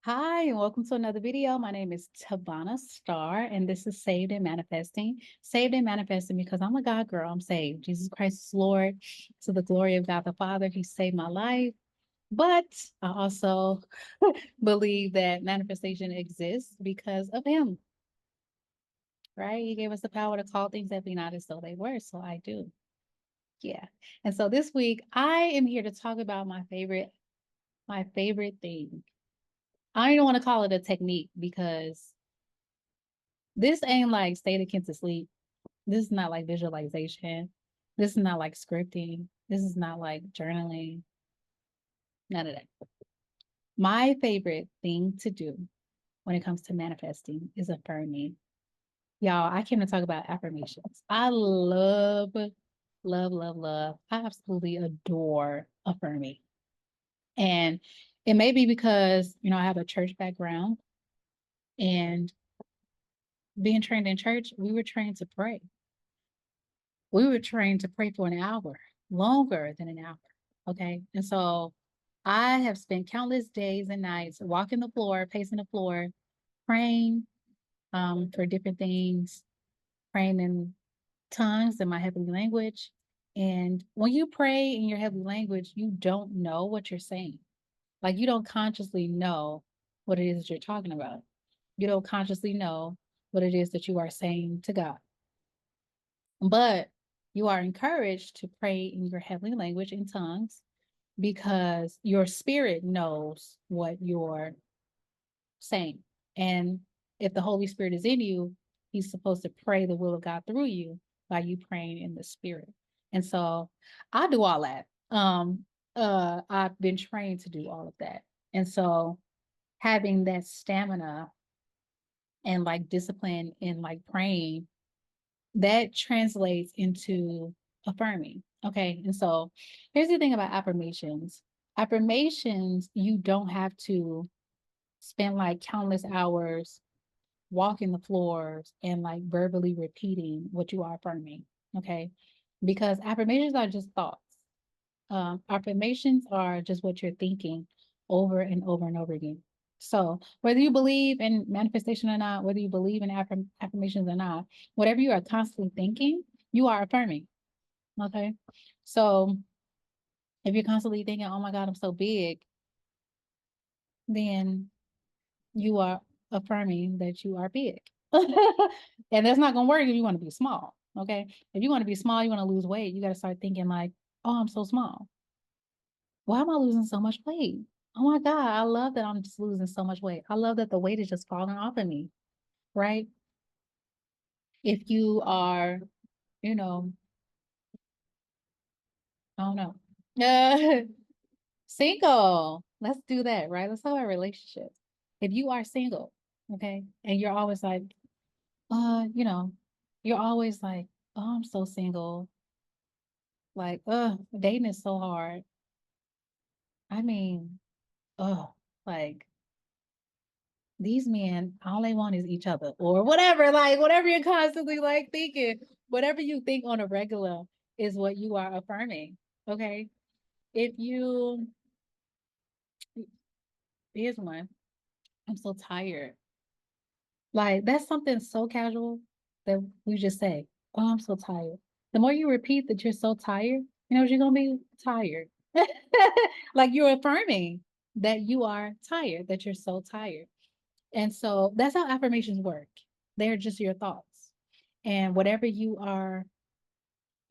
Hi, and welcome to another video. My name is Tavonastaro, and this is Saved and Manifesting. Saved and Manifesting because I'm a God girl. I'm saved. Jesus Christ is Lord. To the glory of God the Father, He saved my life. But I also believe that manifestation exists because of Him, right? He gave us the power to call things that be not as though they were. So I do. Yeah. And so this week, I am here to talk about my favorite thing. I don't even want to call it a technique because this ain't like state akin to sleep. This is not like visualization. This is not like scripting. This is not like journaling. None of that. My favorite thing to do when it comes to manifesting is affirming. Y'all, I came to talk about affirmations. I love, love, love, love. I absolutely adore affirming. And it may be because, I have a church background and being trained in church, we were trained to pray. We were trained to pray for an hour, longer than an hour. Okay. And so I have spent countless days and nights walking the floor, pacing the floor, praying for different things, praying in tongues in my heavenly language. And when you pray in your heavenly language, you don't know what you're saying. Like you don't consciously know what it is that you're talking about. You don't consciously know what it is that you are saying to God. But you are encouraged to pray in your heavenly language in tongues because your spirit knows what you're saying. And if the Holy Spirit is in you, He's supposed to pray the will of God through you by you praying in the spirit. And so I do all that. I've been trained to do all of that. And so having that stamina and like discipline in like praying that translates into affirming. Okay. And so here's the thing about affirmations. Affirmations, you don't have to spend like countless hours walking the floors and like verbally repeating what you are affirming. Okay. Because affirmations are just thoughts. Affirmations are just what you're thinking over and over and over again. So whether you believe in manifestation or not, whether you believe in affirmations or not, whatever you are constantly thinking, you are affirming. Okay. So if you're constantly thinking, oh my God, I'm so big, then you are affirming that you are big. And that's not going to work if you want to be small. Okay. If you want to be small, you want to lose weight, you got to start thinking like, oh, I'm so small. Why am I losing so much weight? Oh my God, I love that I'm just losing so much weight. I love that the weight is just falling off of me, right? If you are, you know, I don't know, single, let's do that, right? Let's talk about relationships. If you are single, okay, and you're always like, you know, you're always like, oh, I'm so single. Like, dating is so hard. I mean, like these men, all they want is each other or whatever, like whatever you're constantly like thinking, whatever you think on a regular is what you are affirming. Okay. If you, here's one, I'm so tired. Like that's something so casual that we just say, oh, I'm so tired. The more you repeat that you're so tired, you're going to be tired. Like you're affirming that you are tired, that you're so tired. And so that's how affirmations work. They're just your thoughts. And whatever you are,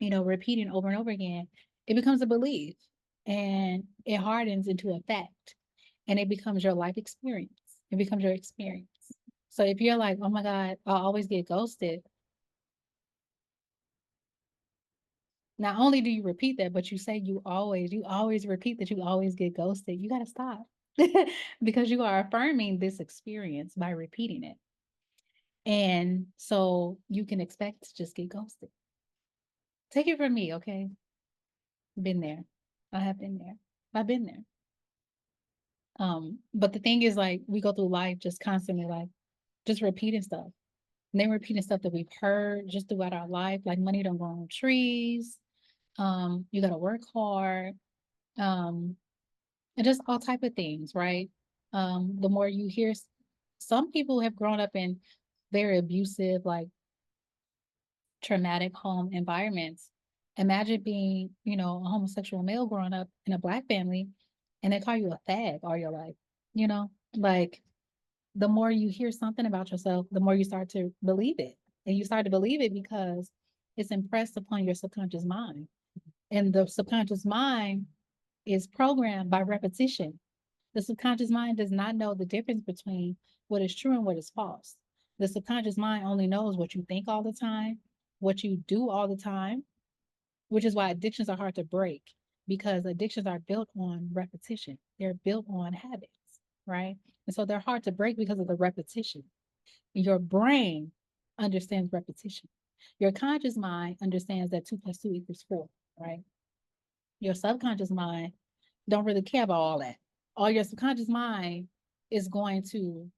repeating over and over again, it becomes a belief and it hardens into a fact and it becomes your life experience. It becomes your experience. So if you're like, oh my God, I'll always get ghosted, not only do you repeat that, but you say you always repeat that you always get ghosted, you got to stop because you are affirming this experience by repeating it. And so you can expect to just get ghosted. Take it from me, okay? Been there. I have been there. I've been there. But the thing is like we go through life just constantly like just repeating stuff. And then repeating stuff that we've heard just throughout our life, like money don't grow on trees. You gotta work hard. And just all type of things, right? The more you hear, some people have grown up in very abusive, like traumatic home environments. Imagine being, a homosexual male growing up in a Black family and they call you a fag all your life, like the more you hear something about yourself, the more you start to believe it. And you start to believe it because it's impressed upon your subconscious mind. And the subconscious mind is programmed by repetition. The subconscious mind does not know the difference between what is true and what is false. The subconscious mind only knows what you think all the time, what you do all the time, which is why addictions are hard to break because addictions are built on repetition. They're built on habits, right? And so they're hard to break because of the repetition. Your brain understands repetition. Your conscious mind understands that 2 + 2 = 4, right? Your subconscious mind don't really care about all that. All your subconscious mind is going to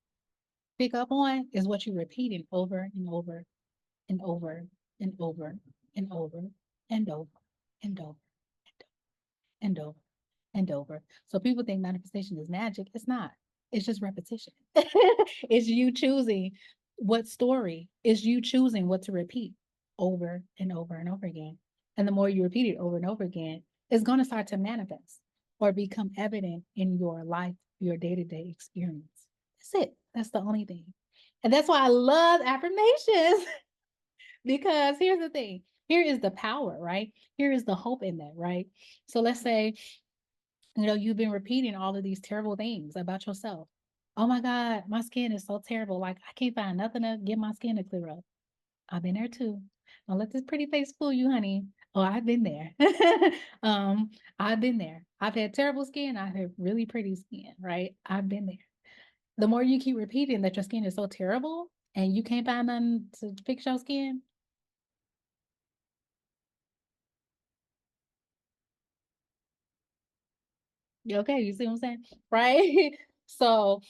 pick up on is what you're repeating over and over and over and over and over and over and over and over and over. So people think manifestation is magic. It's not. It's just repetition. It's you choosing what story, is you choosing what to repeat over and over and over again. And the more you repeat it over and over again, it's going to start to manifest or become evident in your life, your day-to-day experience. That's it. That's the only thing. And that's why I love affirmations. Because here's the thing, here is the power, right? Here is the hope in that, right? So let's say, you've been repeating all of these terrible things about yourself. Oh my God, my skin is so terrible. Like, I can't find nothing to get my skin to clear up. I've been there too. Don't let this pretty face fool you, honey. Oh, I've been there. um, I've been there. I've had terrible skin. I've had really pretty skin, right? I've been there. The more you keep repeating that your skin is so terrible and you can't find nothing to fix your skin. Okay, you see what I'm saying? Right? So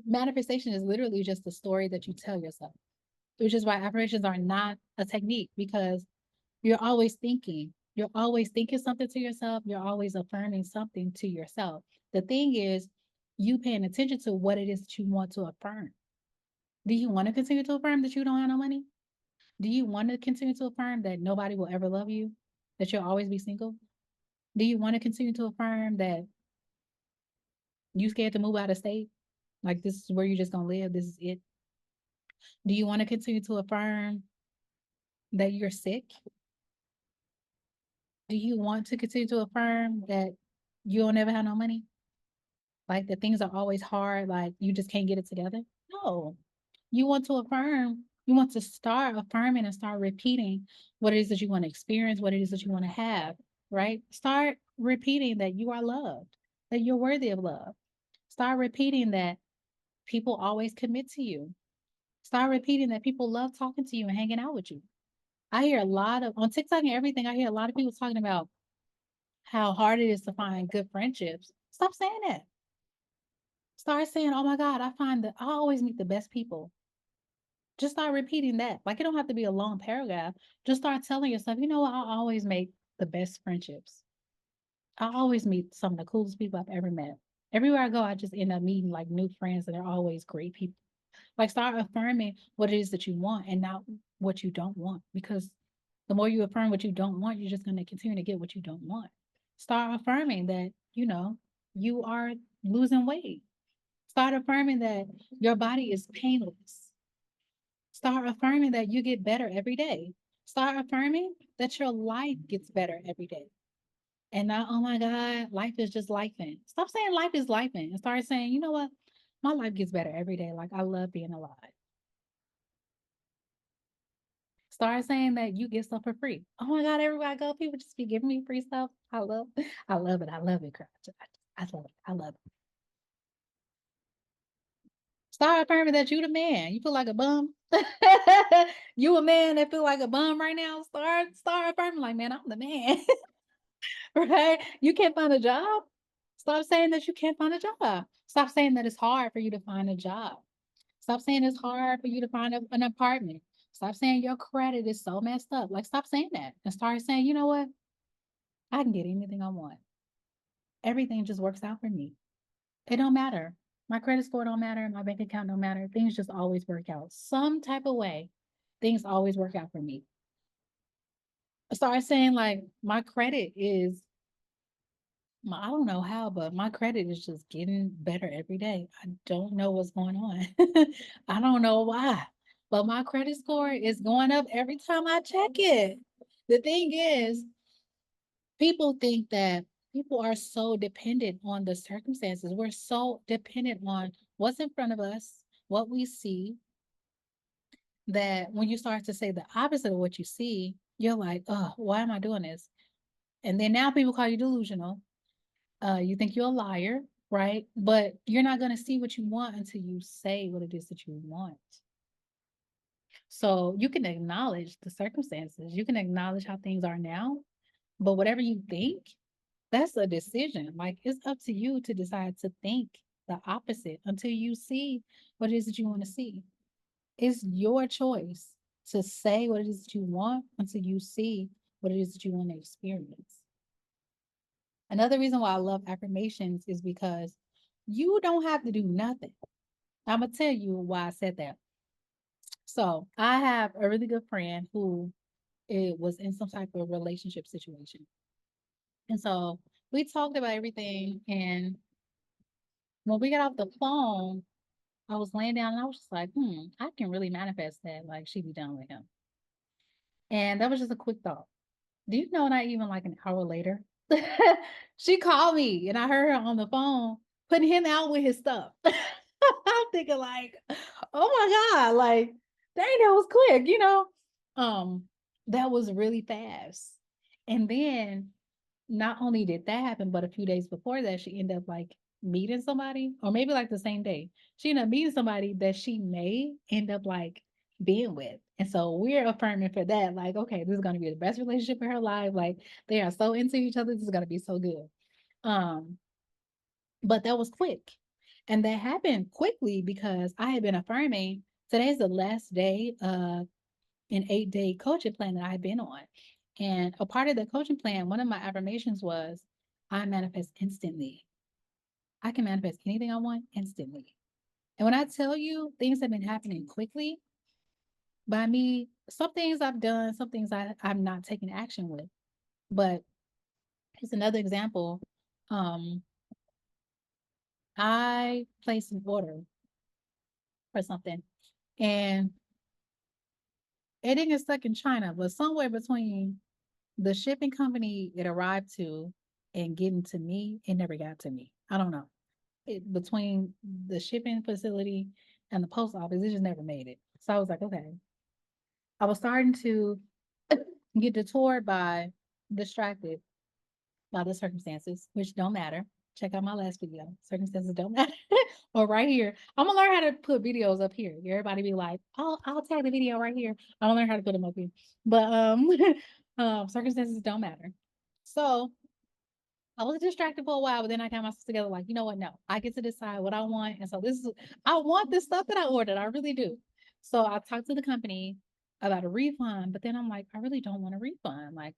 manifestation is literally just the story that you tell yourself, which is why affirmations are not a technique because you're always thinking. You're always thinking something to yourself. You're always affirming something to yourself. The thing is, you paying attention to what it is that you want to affirm. Do you want to continue to affirm that you don't have no money? Do you want to continue to affirm that nobody will ever love you? That you'll always be single? Do you want to continue to affirm that you scared to move out of state? Like this is where you're just gonna live. This is it. Do you want to continue to affirm that you're sick? Do you want to continue to affirm that you'll never have no money? Like that things are always hard, like you just can't get it together? No. You want to affirm, you want to start affirming and start repeating what it is that you want to experience, what it is that you want to have, right? Start repeating that you are loved, that you're worthy of love. Start repeating that people always commit to you. Start repeating that people love talking to you and hanging out with you. I hear a lot of on TikTok and everything, I hear a lot of people talking about how hard it is to find good friendships. Stop saying that. Start saying, oh my God, I find that I always meet the best people. Just start repeating that. Like it don't have to be a long paragraph. Just start telling yourself, you know what, I always make the best friendships. I always meet some of the coolest people I've ever met. Everywhere I go, I just end up meeting like new friends and they're always great people. Like start affirming what it is that you want and not what you don't want. Because the more you affirm what you don't want, you're just going to continue to get what you don't want. Start affirming that, you are losing weight. Start affirming that your body is painless. Start affirming that you get better every day. Start affirming that your life gets better every day. And not, oh my God, life is just lifing. Stop saying life is lifing and start saying, you know what? My life gets better every day. Like I love being alive. Start saying that you get stuff for free. Oh my God, everywhere I go, people just be giving me free stuff. I love it. I love it, girl. I love it. I love it. Start affirming that you the man. You feel like a bum. You a man that feel like a bum right now. Start affirming like, man, I'm the man. Right? You can't find a job. Stop saying that you can't find a job. Stop saying that it's hard for you to find a job. Stop saying it's hard for you to find an apartment. Stop saying your credit is so messed up. Like, stop saying that and start saying, you know what? I can get anything I want. Everything just works out for me. It don't matter. My credit score don't matter. My bank account don't matter. Things just always work out. Some type of way, things always work out for me. I started saying like my credit is I don't know how, but my credit is just getting better every day. I don't know what's going on. I don't know why, but my credit score is going up every time I check it. The thing is, people think that people are so dependent on the circumstances. We're so dependent on what's in front of us, what we see, that when you start to say the opposite of what you see, you're like, oh, why am I doing this? And then now people call you delusional. You think you're a liar, right? But you're not going to see what you want until you say what it is that you want. So you can acknowledge the circumstances, you can acknowledge how things are now, but whatever you think, that's a decision. Like it's up to you to decide to think the opposite until you see what it is that you want to see. It's your choice to say what it is that you want until you see what it is that you want to experience. Another reason why I love affirmations is because you don't have to do nothing. I'm gonna tell you why I said that. So I have a really good friend who it was in some type of relationship situation. And so we talked about everything. And when we got off the phone, I was laying down and I was just like, I can really manifest that. Like she be done with him. And that was just a quick thought. Do you know not even like an hour later? She called me and I heard her on the phone putting him out with his stuff. I'm thinking like, oh my God, like dang, that was quick, you know? That was really fast. And then not only did that happen, but a few days before that, she ended up like meeting somebody, or maybe like the same day. She ended up meeting somebody that she may end up like being with. And so we're affirming for that, like, okay, this is gonna be the best relationship in her life. Like they are so into each other, this is gonna be so good. Um, but that was quick. And that happened quickly because I had been affirming today's the last day of an 8-day coaching plan that I've been on. And a part of the coaching plan, one of my affirmations was, I manifest instantly. I can manifest anything I want instantly. And when I tell you things have been happening quickly by me, some things I've done, some things I'm not taking action with. But here's another example. Um, I placed an order for something and it didn't get stuck in China, but somewhere between the shipping company it arrived to and getting to me, it never got to me. I don't know. Between the shipping facility and the post office, it just never made it. So I was like, okay. I was starting to get detoured by, distracted by the circumstances, which don't matter. Check out my last video. Circumstances don't matter. Or right here. I'm gonna learn how to put videos up here. Everybody be like, I'll tag the video right here. I'm gonna learn how to put them up here. But circumstances don't matter. So I was distracted for a while, but then I got myself together, like, you know what? No, I get to decide what I want. And so I want this stuff that I ordered. I really do. So I talked to the company about a refund, but then I'm like, I really don't want a refund. Like,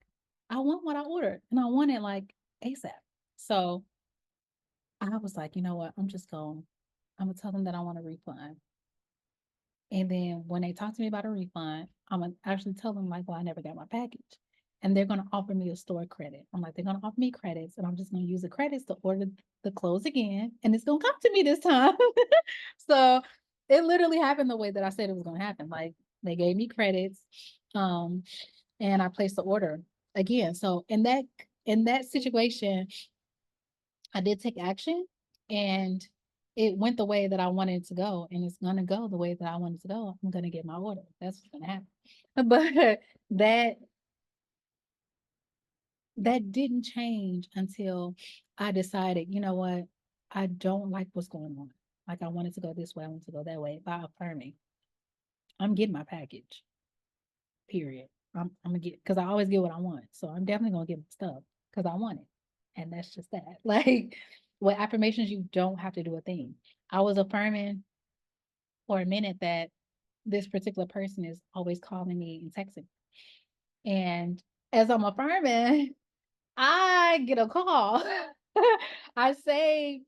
I want what I ordered and I want it like ASAP. So I was like, you know what? I'm gonna tell them that I want a refund. And then when they talk to me about a refund, I'm gonna actually tell them like, well, I never got my package. And they're gonna offer me a store credit. I'm like, they're gonna offer me credits, and I'm just gonna use the credits to order the clothes again, and it's gonna come to me this time. So it literally happened the way that I said it was gonna happen. Like they gave me credits, um, and I placed the order again. So in that situation, I did take action and it went the way that I wanted it to go, and it's gonna go the way that I want it to go. I'm gonna get my order. That's what's gonna happen. But that that didn't change until I decided, you know what, I don't like what's going on. Like I wanted to go this way, I want to go that way. By affirming, I'm getting my package. Period. I'm gonna get because I always get what I want. So I'm definitely gonna get my stuff because I want it. And that's just that. Like with affirmations, you don't have to do a thing. I was affirming for a minute that this particular person is always calling me and texting. And as I'm affirming, I get a call. I say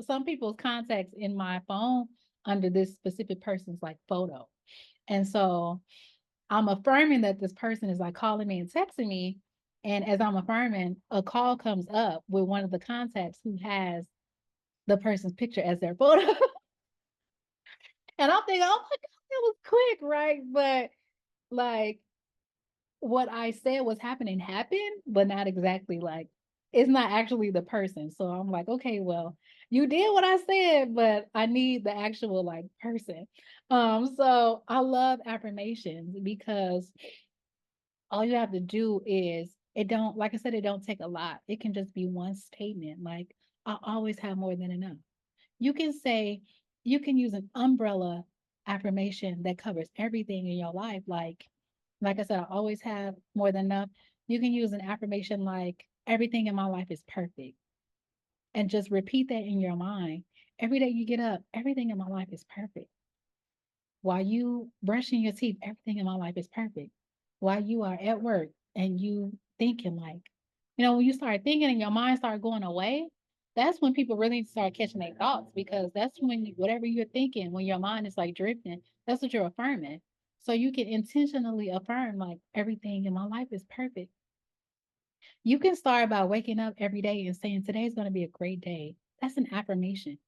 some people's contacts in my phone under this specific person's like photo. And so I'm affirming that this person is like calling me and texting me. And as I'm affirming, a call comes up with one of the contacts who has the person's picture as their photo. And I'm thinking, oh my God, that was quick, right? But like what I said was happened, but not exactly like it's not actually the person. So I'm like, okay, well, you did what I said, but I need the actual like person. So I love affirmations because all you have to do is it don't like I said, it don't take a lot. It can just be one statement like I always have more than enough. You can say, you can use an umbrella affirmation that covers everything in your life. Like I said, I always have more than enough. You can use an affirmation like everything in my life is perfect and just repeat that in your mind. Every day you get up, everything in my life is perfect. While you brushing your teeth, everything in my life is perfect. While you are at work and you thinking like, when you start thinking and your mind start going away, that's when people really start catching their thoughts because that's when whatever you're thinking, when your mind is like drifting, that's what you're affirming. So you can intentionally affirm like everything in my life is perfect. You can start by waking up every day and saying today's going to be a great day. That's an affirmation.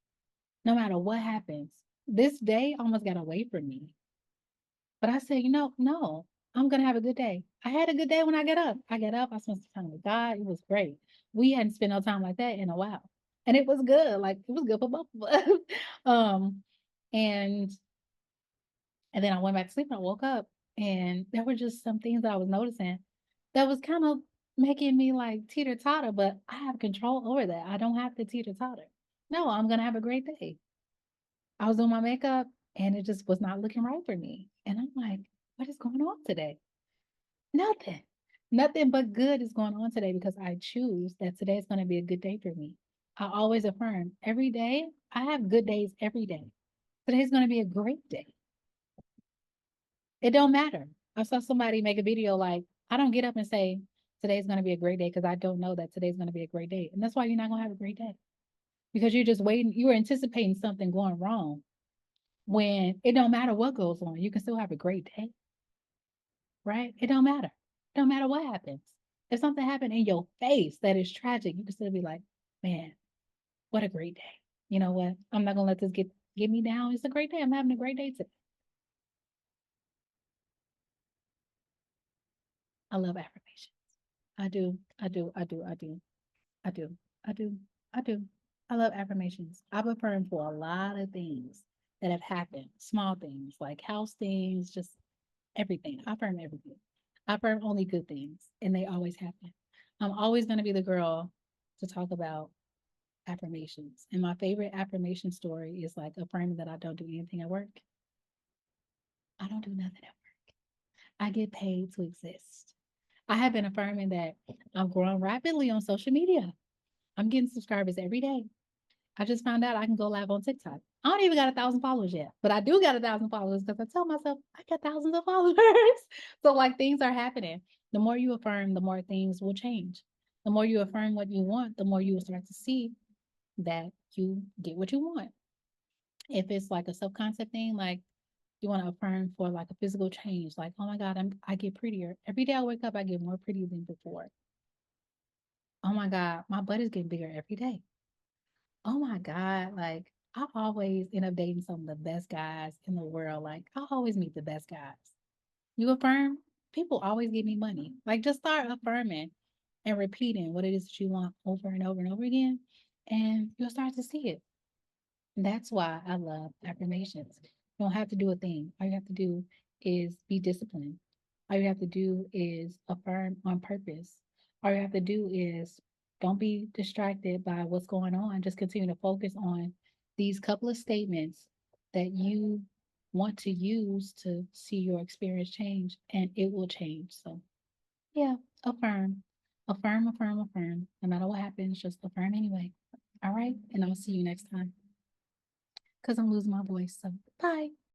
No matter what happens, this day almost got away from me. But I said, no, I'm gonna have a good day. I had a good day when I get up. I get up, I spent some time with God. It was great. We hadn't spent no time like that in a while. And it was good. Like it was good for both of us. um, and and then I went back to sleep and I woke up and there were just some things that I was noticing that was kind of making me like teeter totter, but I have control over that. I don't have to teeter totter. No, I'm gonna have a great day. I was doing my makeup and it just was not looking right for me. And I'm like, what is going on today? Nothing. Nothing but good is going on today because I choose that today is going to be a good day for me. I always affirm every day. I have good days every day. Today's going to be a great day. It don't matter. I saw somebody make a video like, I don't get up and say, today's going to be a great day because I don't know that today's going to be a great day. And that's why you're not going to have a great day because you're just waiting. You were anticipating something going wrong when it don't matter what goes on. You can still have a great day, right? It don't matter. It don't matter what happens. If something happened in your face that is tragic, you can still be like, man, what a great day. You know what? I'm not gonna let this get me down. It's a great day. I'm having a great day today. I love affirmations. I do. I do. I do. I do. I do. I do. I do. I love affirmations. I've affirmed for a lot of things that have happened. Small things like house things, just everything. I affirm everything. I affirm only good things, and they always happen. I'm always going to be the girl to talk about affirmations. And my favorite affirmation story is like affirming that I don't do anything at work. I don't do nothing at work. I get paid to exist. I have been affirming that I'm growing rapidly on social media. I'm getting subscribers every day. I just found out I can go live on TikTok. I don't even got 1,000 followers yet, but I do got 1,000 followers because I tell myself I got thousands of followers. So like things are happening. The more you affirm, the more things will change. The more you affirm what you want, the more you will start to see that you get what you want. If it's like a self-concept thing, like you want to affirm for like a physical change, like, oh my God, I get prettier. Every day I wake up, I get more pretty than before. Oh my God, my butt is getting bigger every day. Oh my God, like I always end up dating some of the best guys in the world. Like I always meet the best guys. You affirm, people always give me money. Like just start affirming and repeating what it is that you want over and over and over again, and you'll start to see it. That's why I love affirmations. You don't have to do a thing. All you have to do is be disciplined. All you have to do is affirm on purpose. All you have to do is don't be distracted by what's going on. Just continue to focus on these couple of statements that you want to use to see your experience change, and it will change. So, yeah, affirm, affirm, affirm, affirm. No matter what happens, just affirm anyway. All right. And I'll see you next time because I'm losing my voice. So, bye.